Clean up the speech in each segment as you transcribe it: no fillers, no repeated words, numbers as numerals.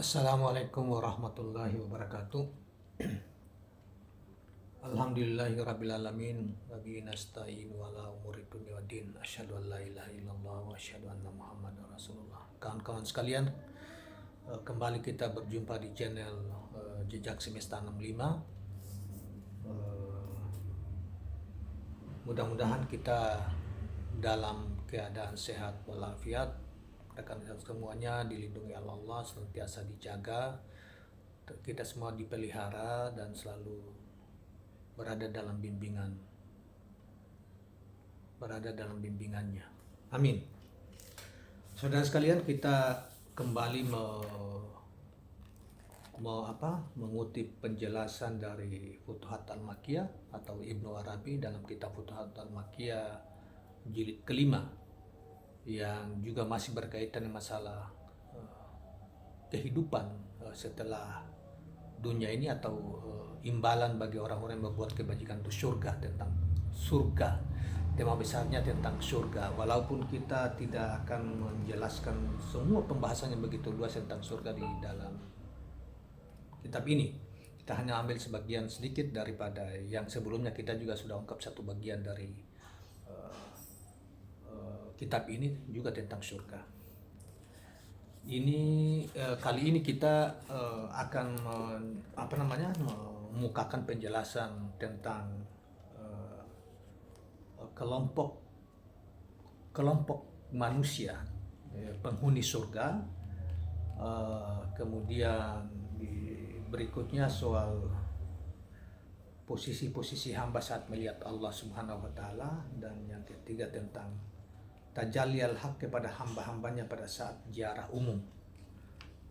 Assalamualaikum warahmatullahi wabarakatuh. Alhamdulillahirrabbilalamin. Wabihi nasta'in wala umuri dunya waddin. Asyhadu an la ilaha illallah wa asyhadu anna Muhammadar Rasulullah. Kawan-kawan sekalian, kembali kita berjumpa di channel Jejak Semesta 65. Mudah-mudahan kita dalam keadaan sehat walafiat, rekan semuanya dilindungi oleh Allah, senantiasa dijaga, kita semua dipelihara dan selalu berada dalam bimbingannya. Amin. Saudara sekalian, kita kembali mengutip penjelasan dari Futuhat Al-Makkiyah atau Ibnu Arabi dalam kitab Futuhat Al-Makkiyah jilid kelima, yang juga masih berkaitan dengan masalah kehidupan setelah dunia ini, atau imbalan bagi orang-orang yang membuat kebajikan itu surga, tentang surga. Tema besarnya tentang surga, walaupun kita tidak akan menjelaskan semua pembahasan yang begitu luas tentang surga di dalam kitab ini. Kita hanya ambil sebagian sedikit daripada yang sebelumnya. Kita juga sudah ungkap satu bagian dari kitab ini juga tentang surga. Kali ini kita akan memukakan penjelasan tentang kelompok manusia penghuni surga. Kemudian berikutnya soal posisi-posisi hamba saat melihat Allah Subhanahu wa taala, dan yang ketiga tentang tajalli al-haq kepada hamba-hambanya pada saat ziarah umum.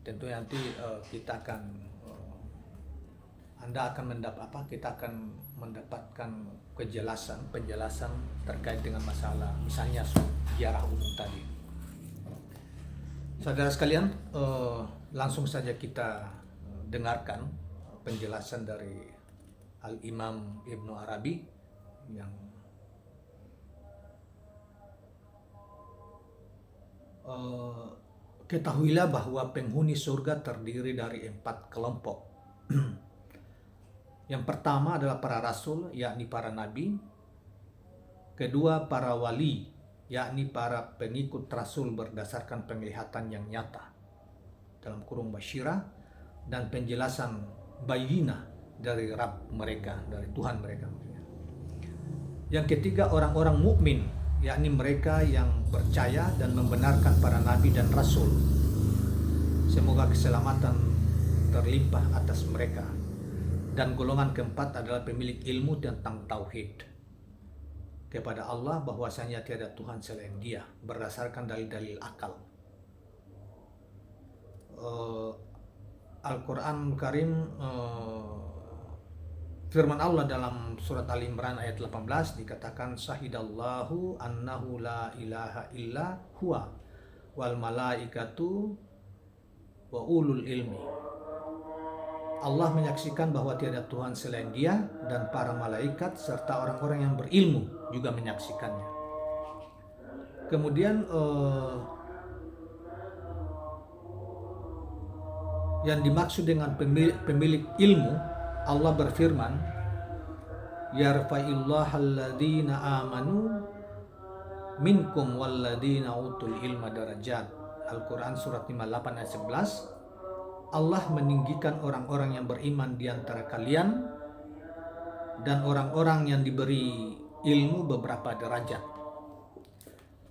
Tentu nanti kita akan mendapatkan penjelasan terkait dengan masalah misalnya ziarah umum tadi. Saudara sekalian, langsung saja kita dengarkan penjelasan dari Al-Imam Ibnu Arabi yang ketahuilah bahwa penghuni surga terdiri dari 4 kelompok. Yang pertama adalah para rasul, yakni para nabi. Kedua, para wali, yakni para pengikut rasul berdasarkan penglihatan yang nyata, dalam kurung basyirah, dan penjelasan bayyinah dari Rabb mereka, dari Tuhan mereka. Yang ketiga, orang-orang mukmin, yakni mereka yang percaya dan membenarkan para nabi dan rasul. Semoga keselamatan terlimpah atas mereka. Dan golongan keempat adalah pemilik ilmu tentang tauhid kepada Allah, bahwasanya tiada Tuhan selain Dia, berdasarkan dalil-dalil akal. Al-Quran Karim, firman Allah dalam surat Al-Imran ayat 18 dikatakan, Syahidallahu annahu la ilaha illa huwa wal malaikatu wa ulul ilmi. Allah menyaksikan bahwa tiada Tuhan selain Dia, dan para malaikat serta orang-orang yang berilmu juga menyaksikannya. Kemudian yang dimaksud dengan pemilik ilmu, Allah berfirman, yarfa'illahalladzina amanu minkum walladzina utul ilma darajat. Al-Quran surat 58 ayat 11. Allah meninggikan orang-orang yang beriman di antara kalian dan orang-orang yang diberi ilmu beberapa derajat.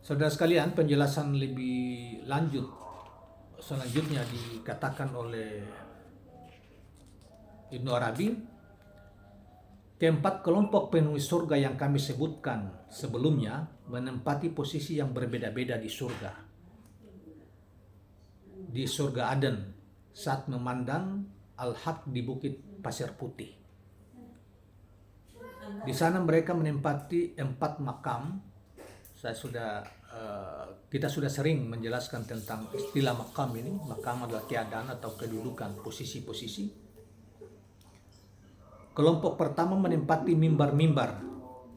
Saudara sekalian, penjelasan lebih lanjut selanjutnya dikatakan oleh Ibnu Arabi, keempat kelompok penghuni surga yang kami sebutkan sebelumnya menempati posisi yang berbeda-beda di surga Aden saat memandang Al-Haq di bukit pasir putih. Di sana mereka menempati 4 makam. Kita sudah sering menjelaskan tentang istilah makam ini. Makam adalah keadaan atau kedudukan, posisi-posisi. Kelompok pertama menempati mimbar-mimbar.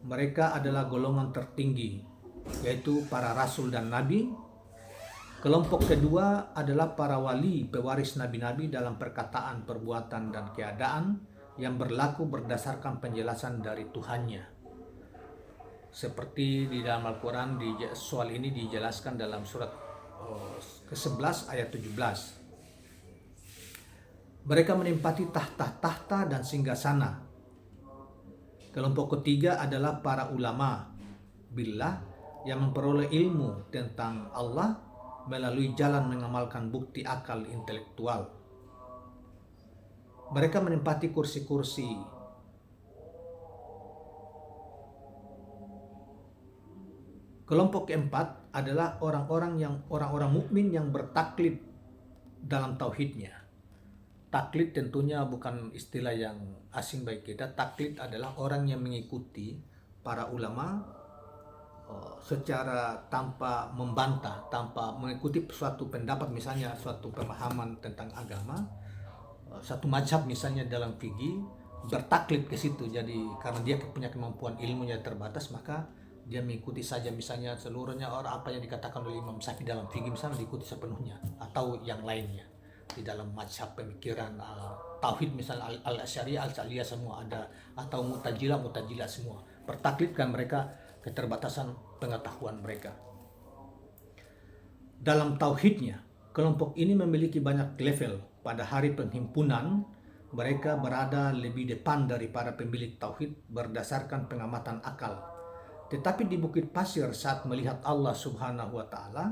Mereka adalah golongan tertinggi, yaitu para rasul dan nabi. Kelompok kedua adalah para wali pewaris nabi-nabi dalam perkataan, perbuatan, dan keadaan yang berlaku berdasarkan penjelasan dari Tuhannya. Seperti di dalam Al-Quran, soal ini dijelaskan dalam surat ke-11 ayat 17. Mereka menempati tahta-tahta dan singgasana. Kelompok ketiga adalah para ulama billah yang memperoleh ilmu tentang Allah melalui jalan mengamalkan bukti akal intelektual. Mereka menempati kursi-kursi. Kelompok keempat adalah orang-orang mukmin yang bertaklid dalam tauhidnya. Taklid tentunya bukan istilah yang asing bagi kita. Taklid adalah orang yang mengikuti para ulama secara tanpa membantah, tanpa mengikuti suatu pendapat, misalnya suatu pemahaman tentang agama, satu mazhab misalnya dalam fikih, bertaklid ke situ. Jadi karena dia punya kemampuan ilmunya terbatas, maka dia mengikuti saja misalnya seluruhnya orang apa yang dikatakan oleh Imam Syafi'i dalam fikih misalnya diikuti sepenuhnya, atau yang lainnya. Di dalam mazhab pemikiran tauhid misalnya al-Asy'ariyah, al-Ja'liyah semua ada, atau Mu'tazilah semua. Bertaklid kan mereka keterbatasan pengetahuan mereka. Dalam tauhidnya, kelompok ini memiliki banyak level. Pada hari penghimpunan, mereka berada lebih depan dari para pemilik tauhid berdasarkan pengamatan akal. Tetapi di Bukit Pasir saat melihat Allah Subhanahu wa Ta'ala,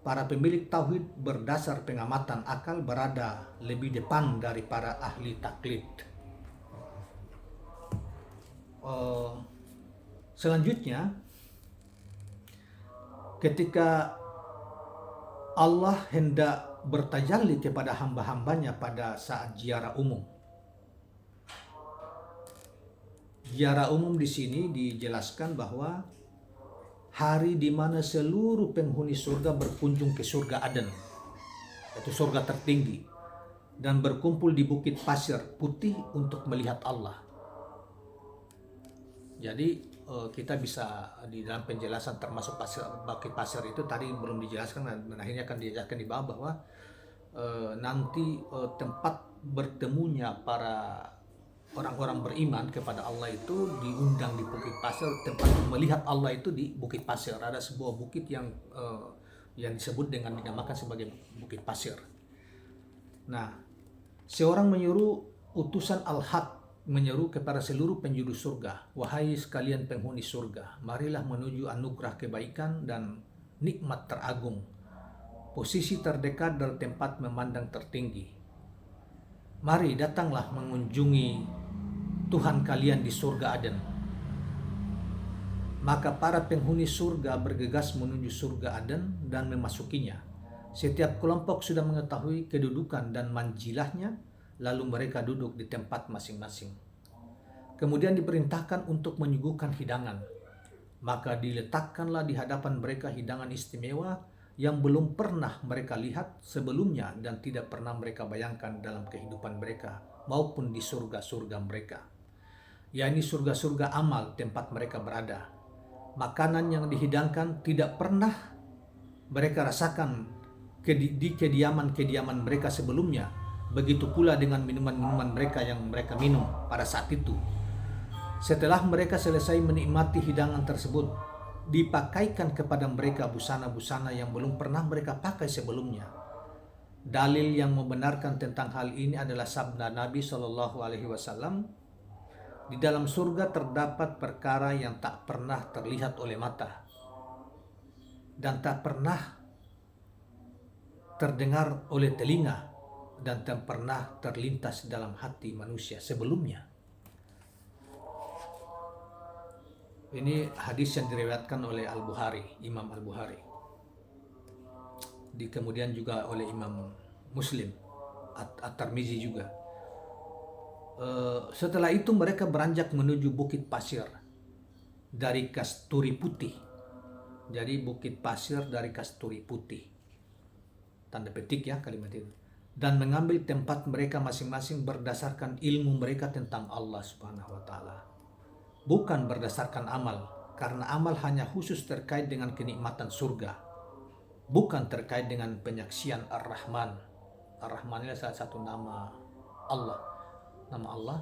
para pemilik tauhid berdasar pengamatan akal berada lebih depan dari para ahli taklid. Selanjutnya, ketika Allah hendak bertajalli kepada hamba-hambanya pada saat ziarah umum. Ziarah umum di sini dijelaskan bahwa hari di mana seluruh penghuni surga berkunjung ke surga Aden, yaitu surga tertinggi, dan berkumpul di bukit pasir putih untuk melihat Allah. Jadi kita bisa di dalam penjelasan termasuk bukit pasir itu tadi belum dijelaskan, dan akhirnya akan dijelaskan di bawah bahwa nanti tempat bertemunya para orang-orang beriman kepada Allah itu diundang di bukit pasir. Tempat melihat Allah itu di bukit pasir. Ada sebuah bukit yang disebut dengan dinamakan sebagai bukit pasir. Nah, seorang menyuruh utusan Al-Haq menyeru kepada seluruh penjuru surga, wahai sekalian penghuni surga, marilah menuju anugerah kebaikan dan nikmat teragung, posisi terdekat dari tempat memandang tertinggi. Mari datanglah mengunjungi Tuhan kalian di surga Aden. Maka para penghuni surga bergegas menuju surga Aden dan memasukinya. Setiap kelompok sudah mengetahui kedudukan dan manjilahnya, lalu mereka duduk di tempat masing-masing. Kemudian diperintahkan untuk menyuguhkan hidangan. Maka diletakkanlah di hadapan mereka hidangan istimewa yang belum pernah mereka lihat sebelumnya dan tidak pernah mereka bayangkan dalam kehidupan mereka maupun di surga-surga mereka. Yakni surga-surga amal tempat mereka berada. Makanan yang dihidangkan tidak pernah mereka rasakan di kediaman-kediaman mereka sebelumnya. Begitu pula dengan minuman-minuman mereka yang mereka minum pada saat itu. Setelah mereka selesai menikmati hidangan tersebut, dipakaikan kepada mereka busana-busana yang belum pernah mereka pakai sebelumnya. Dalil yang membenarkan tentang hal ini adalah sabda Nabi SAW, di dalam surga terdapat perkara yang tak pernah terlihat oleh mata dan tak pernah terdengar oleh telinga dan tak pernah terlintas dalam hati manusia sebelumnya. Ini hadis yang diriwayatkan oleh Al-Bukhari, Imam Al-Bukhari. Kemudian juga oleh Imam Muslim, At-Tirmizi juga. Setelah itu mereka beranjak menuju bukit pasir dari kasturi putih. Jadi bukit pasir dari kasturi putih. Tanda petik ya kalimat itu. Dan mengambil tempat mereka masing-masing berdasarkan ilmu mereka tentang Allah Subhanahu wa Ta'ala. Bukan berdasarkan amal, karena amal hanya khusus terkait dengan kenikmatan surga. bukan terkait dengan penyaksian Ar-Rahman. Ar-Rahman adalah salah satu nama Allah. Nama Allah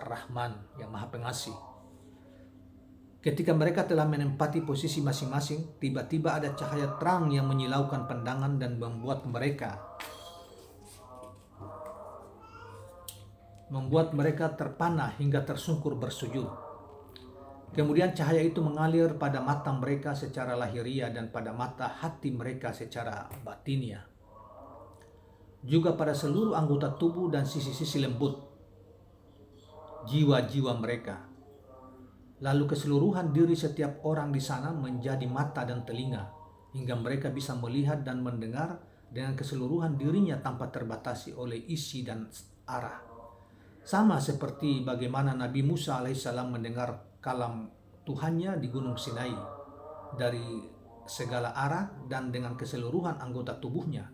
Ar-Rahman, yang Maha Pengasih. Ketika mereka telah menempati posisi masing-masing, tiba-tiba ada cahaya terang yang menyilaukan pandangan dan membuat mereka terpana hingga tersungkur bersujud. Kemudian cahaya itu mengalir pada mata mereka secara lahiriah dan pada mata hati mereka secara batiniah. Juga pada seluruh anggota tubuh dan sisi-sisi lembut jiwa-jiwa mereka. Lalu keseluruhan diri setiap orang di sana menjadi mata dan telinga, hingga mereka bisa melihat dan mendengar dengan keseluruhan dirinya tanpa terbatasi oleh isi dan arah. Sama seperti bagaimana Nabi Musa alaihissalam mendengar kalam Tuhannya di Gunung Sinai dari segala arah dan dengan keseluruhan anggota tubuhnya.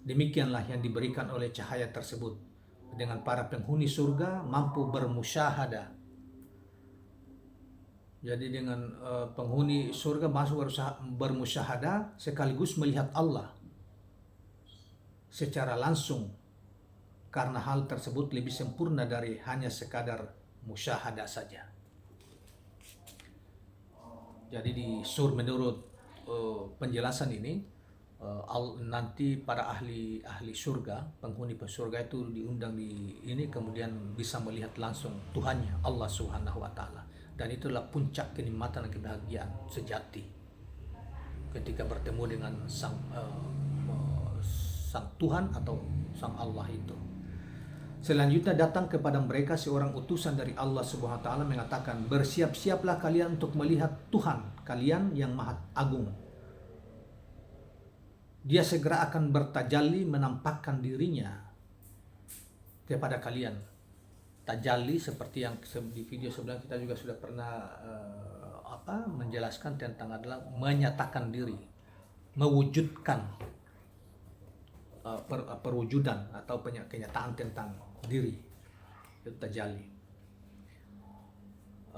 Demikianlah yang diberikan oleh cahaya tersebut. Dengan para penghuni surga mampu bermusyahadah. Jadi dengan penghuni surga masuk bermusyahadah sekaligus melihat Allah secara langsung, karena hal tersebut lebih sempurna dari hanya sekadar musyahadah saja. Jadi menurut penjelasan ini, nanti para ahli surga, penghuni surga itu diundang di ini, kemudian bisa melihat langsung Tuhannya, Allah Subhanahu wa Ta'ala. Dan itulah puncak kenikmatan dan kebahagiaan sejati ketika bertemu dengan sang Tuhan atau sang Allah itu. Selanjutnya datang kepada mereka seorang utusan dari Allah Subhanahu wa Ta'ala mengatakan, bersiap-siaplah kalian untuk melihat Tuhan kalian yang Maha Agung. Dia segera akan bertajalli menampakkan dirinya kepada kalian. Tajalli seperti yang di video sebelumnya kita juga sudah pernah menjelaskan tentang adalah menyatakan diri, mewujudkan perwujudan atau kenyataan tentang diri. Itu tajalli.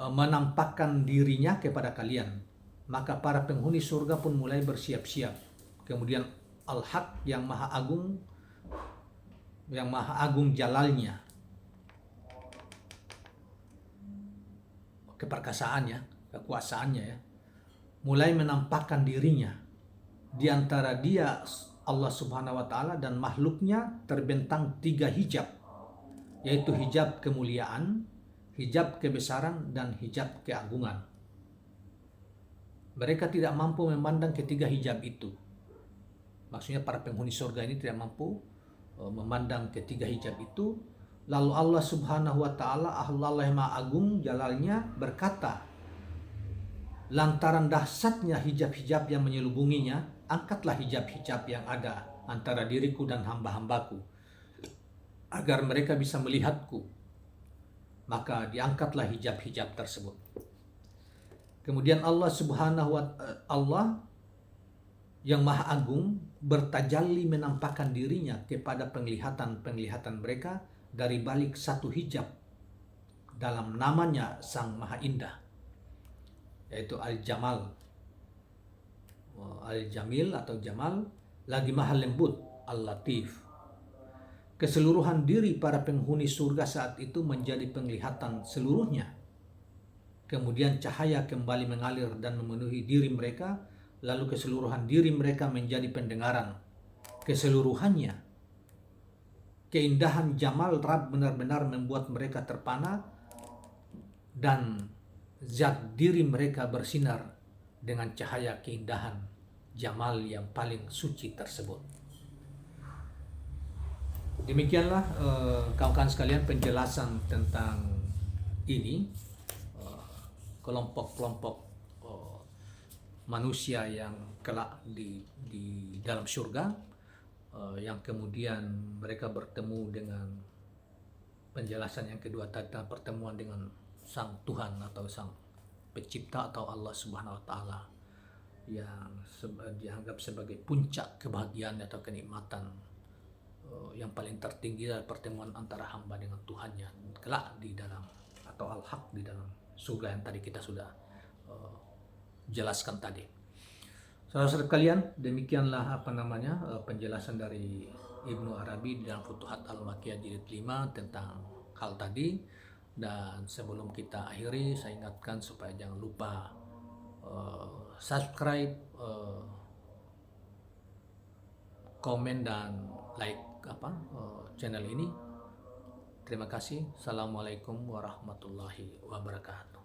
Menampakkan dirinya kepada kalian. Maka para penghuni surga pun mulai bersiap-siap. Kemudian Al-Haq yang Maha Agung jalalnya, keperkasaannya, kekuasaannya ya, mulai menampakkan dirinya. Di antara dia, Allah Subhanahu wa Ta'ala, dan makhluknya terbentang 3 hijab, yaitu hijab kemuliaan, hijab kebesaran, dan hijab keagungan. Mereka tidak mampu memandang ketiga hijab itu. Maksudnya para penghuni surga ini tidak mampu memandang ketiga hijab itu. Lalu Allah Subhanahu wa Ta'ala, Allah yang Maha Agung jalalnya, berkata, lantaran dahsyatnya hijab-hijab yang menyelubunginya, angkatlah hijab-hijab yang ada antara diriku dan hamba-hambaku, agar mereka bisa melihatku. Maka diangkatlah hijab-hijab tersebut. Kemudian Allah Subhanahu wa Allah yang Maha Agung bertajalli menampakkan dirinya kepada penglihatan mereka dari balik satu hijab dalam namanya Sang Maha Indah, yaitu Al-Jamal, Al-Jamil atau Jamal, lagi Maha Lembut, Al-Latif. Keseluruhan diri para penghuni surga saat itu menjadi penglihatan seluruhnya. Kemudian cahaya kembali mengalir dan memenuhi diri mereka, lalu keseluruhan diri mereka menjadi pendengaran keseluruhannya. Keindahan Jamal Rabb benar-benar membuat mereka terpana, dan zat diri mereka bersinar dengan cahaya keindahan Jamal yang paling suci tersebut. Demikianlah kawan-kawan sekalian penjelasan tentang ini, kelompok-kelompok manusia yang kelak di dalam surga, yang kemudian mereka bertemu dengan penjelasan yang kedua tentang pertemuan dengan Sang Tuhan atau Sang Pencipta atau Allah Subhanahu wa Ta'ala, yang dianggap sebagai puncak kebahagiaan atau kenikmatan yang paling tertinggi adalah pertemuan antara hamba dengan Tuhannya kelak di dalam, atau Al-Haq di dalam surga yang tadi kita sudah jelaskan tadi. Saudara-saudara sekalian, demikianlah penjelasan dari Ibnu Arabi dalam Futuhat Al-Makkiyah jilid 5 tentang hal tadi. Dan sebelum kita akhiri, saya ingatkan supaya jangan lupa subscribe, komen dan like channel ini. Terima kasih. Assalamualaikum warahmatullahi wabarakatuh.